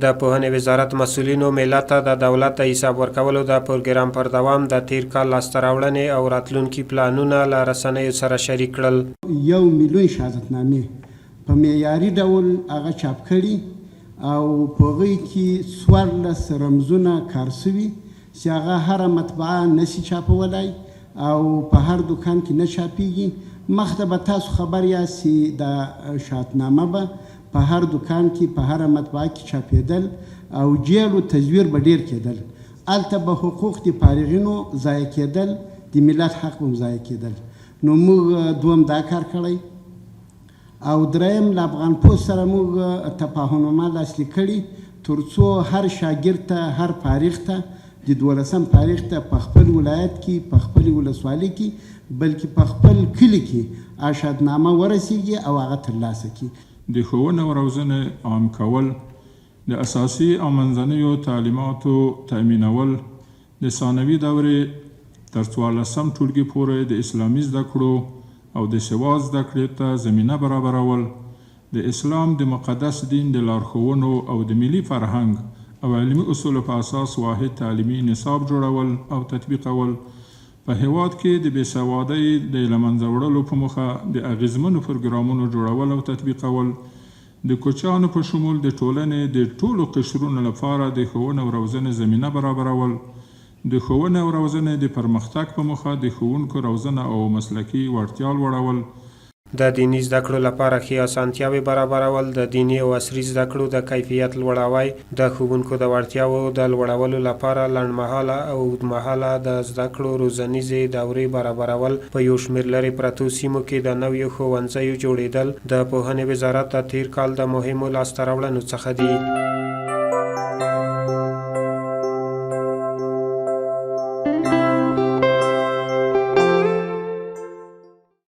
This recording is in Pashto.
د پوهنې وزارت مسؤلینو ملت ته د دولت د حساب ورکولو د پروګرام پر دوام د تیر کال لاسته راوړنې او راتلونکي پلانونه له رسنیو سره شریک کړل. 1 میلیون شهادتنامې په معیاري ډول هغه چاپ کړي او په هغوی کې 14 رمزونه کار سوي چې هغه هره مطبعه نشي چاپولی او په هر دکان کې نه چاپیږي. مخته به تاسو خبر یاست چې د شهادتنامه به په هر دکان کې په هر مطبعه کې چاپېدل او جیل و تزویر به ډېر کېدل. هلته به حقوق د فارغینو ضایع کېدل، د ملت حق به ضایع کېدل. نو موږ دوم دا کار کړی او دریم له افغان پوسټ سره موږ تفاهمنامه لاسلیک کړي تر څو هر شاګرد ته هر فارغ ته د 12 فارغ ته په خپل ولایت کې په خپل ولسوالۍ کې بلکې په خپل کلي کې شهادتنامه ورسیږي او هغه ترلاسه کړي. د ښوونې او روزنې عام کول، د اساسي او منځنیو تعلیماتو تأمینول، د ثانوي دورې تر 14 ټولګي پورې د اسلامي زده کړو او د سواد زده کړې ته زمینه برابرول، د اسلام د مقدس دین د لارښوونو او د ملي فرهنګ او علمي اصولو په اساس واحد تعلیمي نصاب جوړول او تطبیقول، په هیواد کې د بېسوادۍ د له منځه وړلو په موخه د اغیزمنو پروګرامونو جوړول او تطبیقول، د کوچیانو په شمول د ټولنې د ټولو قشرونو لپاره د ښوونې او روزنې زمینه برابرول، د ښوونې او روزنې د پرمختګ په موخه د ښوونکو روزنه او مسلکي وړتیا لوړول، د دیني زده کړو لپاره ښې اسانتیاوې برابرول، د دیني او عصري زده کړو د کیفیت لوړاوی، د ښوونکو د وړتیاوو د لوړولو لپاره لنډمهاله او اوږدمهاله د زده کړو روزنیزې دورې برابرول، په یو شمېر لرې پرتو سیمو کې د نویو ښوونځیو جوړېدل د پوهنې وزارت د تیر کال د مهمو لاسته راوړنو څخه دي.